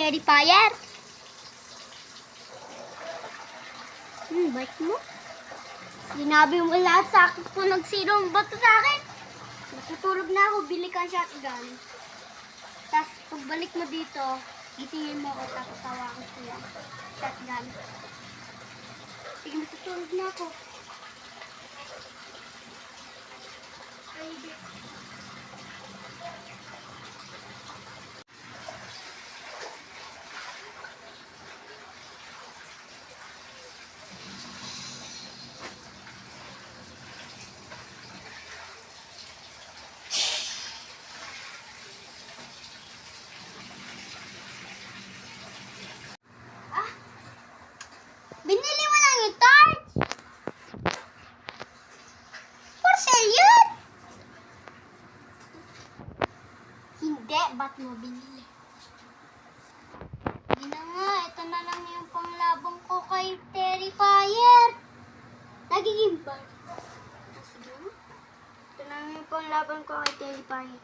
Terrifier. Bait mo. Sinabi mo lahat sa akin kung nagsino ang bato sa akin. Natutulog na ako, bili ka ng shotgun. Tapos pagbalik mo dito, gisingin mo ako tapos tawakan ko yan. Shotgun. Sige, matutulog na ako. Ay, di. Binili mo lang yung torch? For sale yun? Hindi, ba't mo binili? Hindi na nga, ito na lang yung panglabang ko kay Terrifier. Nagiging ba? Sige. Ito na lang yung panglabang ko kay Terrifier.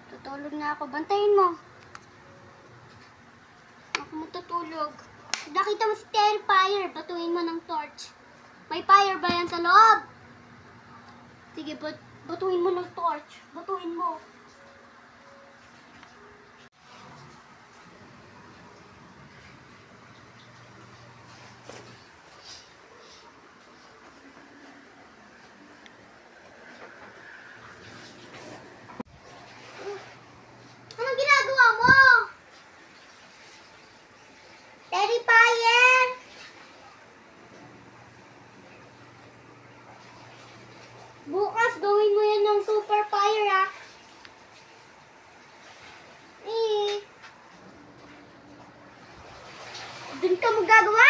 Tutulog na ako. Bantayin mo. Ako matutulog. Nakita mo si Terrifier, batuin mo ng torch. May fire ba yan sa loob? Sige, batuin mo ng torch. Batuin mo. Anong ginagawa mo? Terrifier! Bukas gawin mo yan ng super fire, ha? Doon ka magagawa?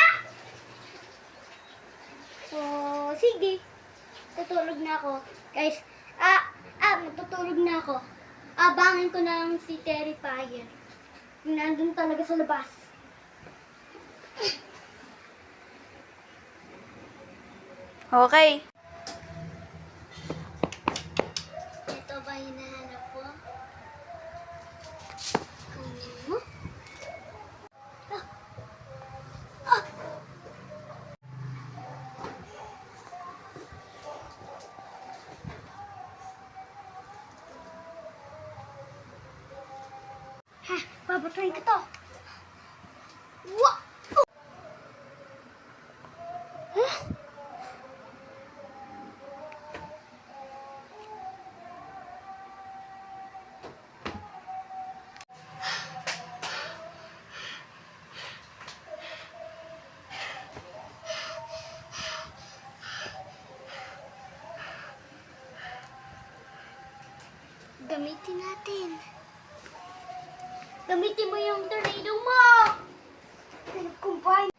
Sige. Tutulog na ako. Guys, matutulog na ako. Abangin ko na lang si Terrifier. Nandun talaga sa labas. Okay. Ito ba hinahanap ko? Kunin mo. Babatuhin ko to. Wah! Gamitin natin. Gamitin mo yung tornado mo. Combine.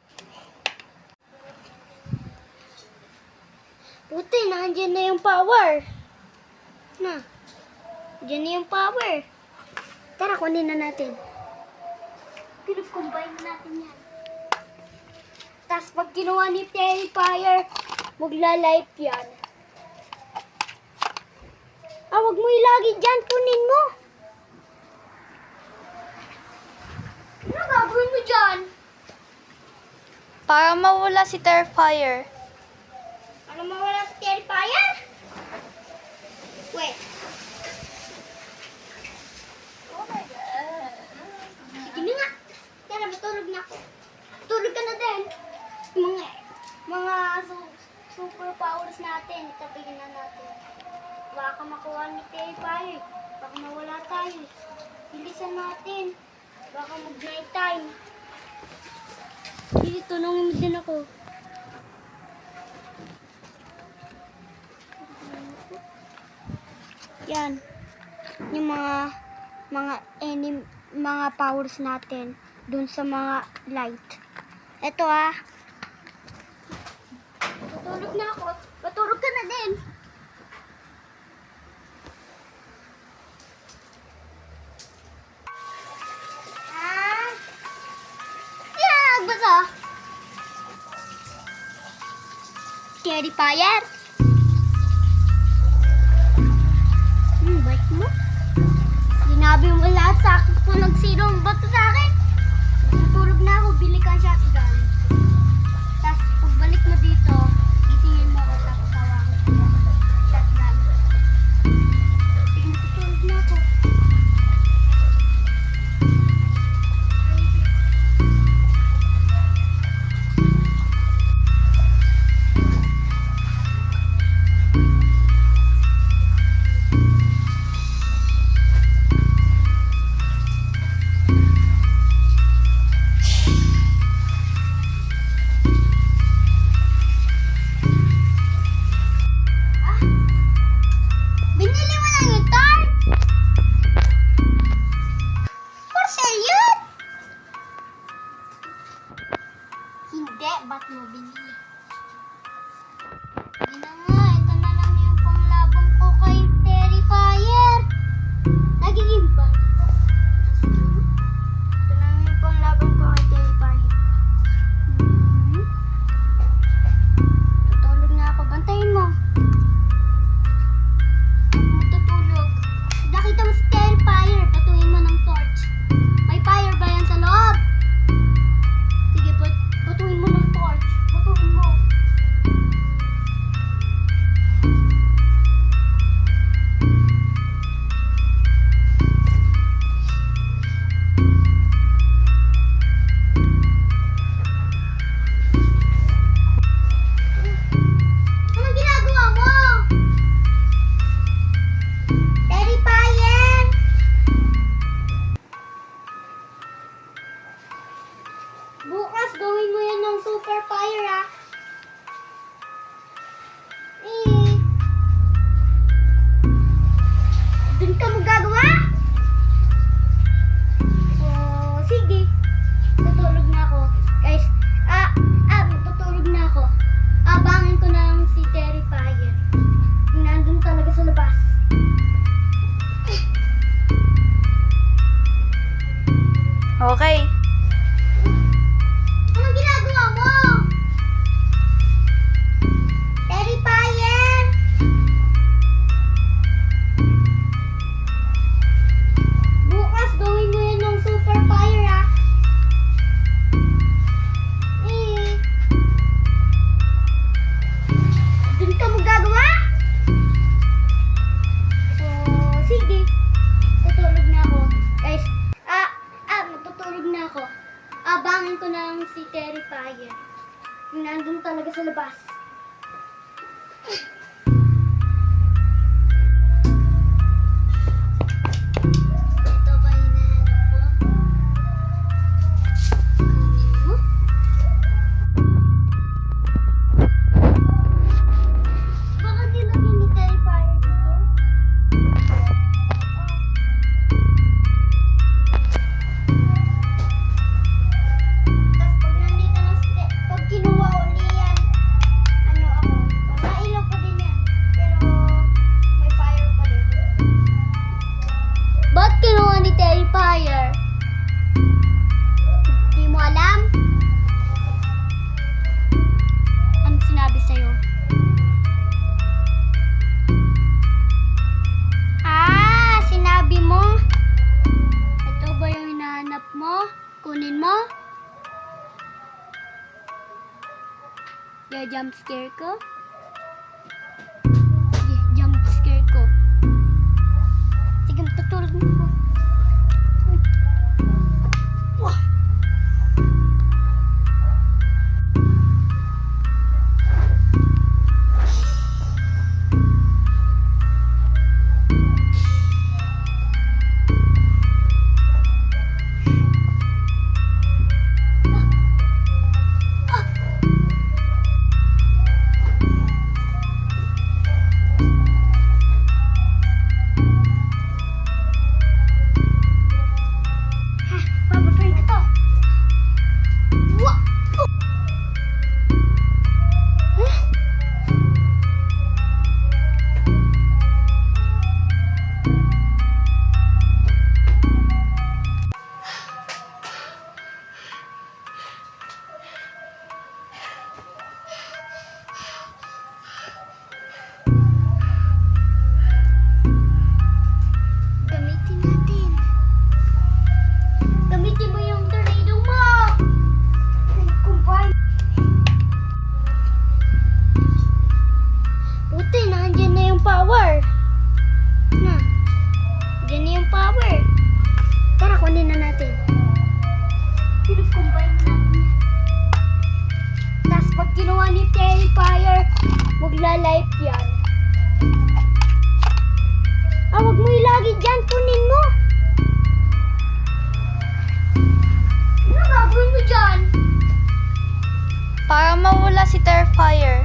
Buti, nandiyan na yung power. Diyan na yung power. Tara, kunin na natin. Pinag-combine natin yan. Tapos pag ginawa ni Terrifier, magla-light yan. Wag mo ilagay dyan. Kunin mo. Ano gagawin mo dyan? Para mawala si Terrifier. Ano mawala sa Terrifier? Wait. Oh my God. Sige na nga. Tara, matulog na ako. Tulog ka na din. Mga superpowers natin. Itabihin na natin. Baka makuha ni Terrifier. Baka mawala tayo. Bilisan natin. Baka mag-night time. Hindi, tulungin mo din ako. Yan. Yung mga powers natin dun sa mga light. Ito Matulog na ako. Matulog ka na din. Nagbasa. Terrifier. Bait mo. Sinabi mo lahat sa akin kung nagsino ang bato sa akin. Natutulog na ako, bili ka ng shotgun. Tapos pagbalik mo dito, isingin mo ako tapos tawakan ko yung shotgun. Sige, natutulog na ako. Binili mo lang yung torch? For sale yun? Hindi, ba't mo binili? Hindi na nga, ito na lang yung panglabang ko kay Terrifier. Nagiging ba? Ito na lang yung panglabang ko kay Terrifier. Tutulog na ako, bantayin mo. Matutulog. Nakita mo si Terrifier, patuhin mo ng torch. May fire ba yan sa loob? Sige, patuhin mo ng torch. Patuhin mo. Anong ginagawa mo? Terrifier! Bukas gawin mo yan ng super fire, ah. Dun ka mo gagawa? Sige. Tutulog na ako. Guys, tutulog na ako. Abangan ko na lang si Terrifier. Nandun talaga sa labas. Okay. Anong ginagawa mo? Terrifier! Bukas gawin mo yan ng super fire, ah. Dun ka mo gagawa? Sige. Tutulog na ako. Guys, matutulog na ako. Abangan ko na lang si Terrifier. Nandun talaga sa labas. Ito ba yung hinahanap ko? Baka nilagyan ni Terrifier dito? Tapos pag nandito na pag kinuha uli yan, ano ako, mailaw pa din yan. Pero may fire pa din. Ba't kinuha ni Terrifier? Di mo alam? Ano sinabi sa'yo? Sinabi mo? Ito ba yung hinahanap mo? Kunin mo? Jump scare ko? Jump scare ko. Sige, matutulog na ako. Wah! Terrifier. Magla-life yan. Wag mo ilagay dyan. Kunin mo. Ano gagawin mo dyan? Para mawala si Terrifier.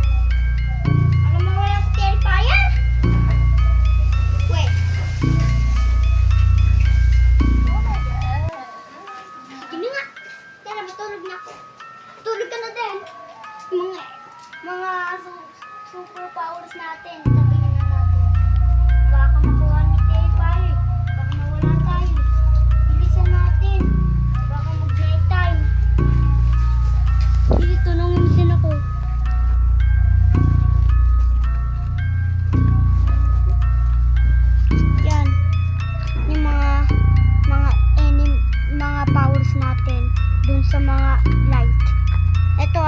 Alam mo wala sa Terrifier? Wait. Oh my God. Sige na nga. Tara, matulog na ako. Tulog ka na din. Mga superpowers natin. Sabihin na natin. Baka makuha ni Terrifier. Baka mawala tayo. Bilisan natin. Baka mag-night time. Sige, tulungin din ako. Yan. Yung mga powers natin dun sa mga light. Ito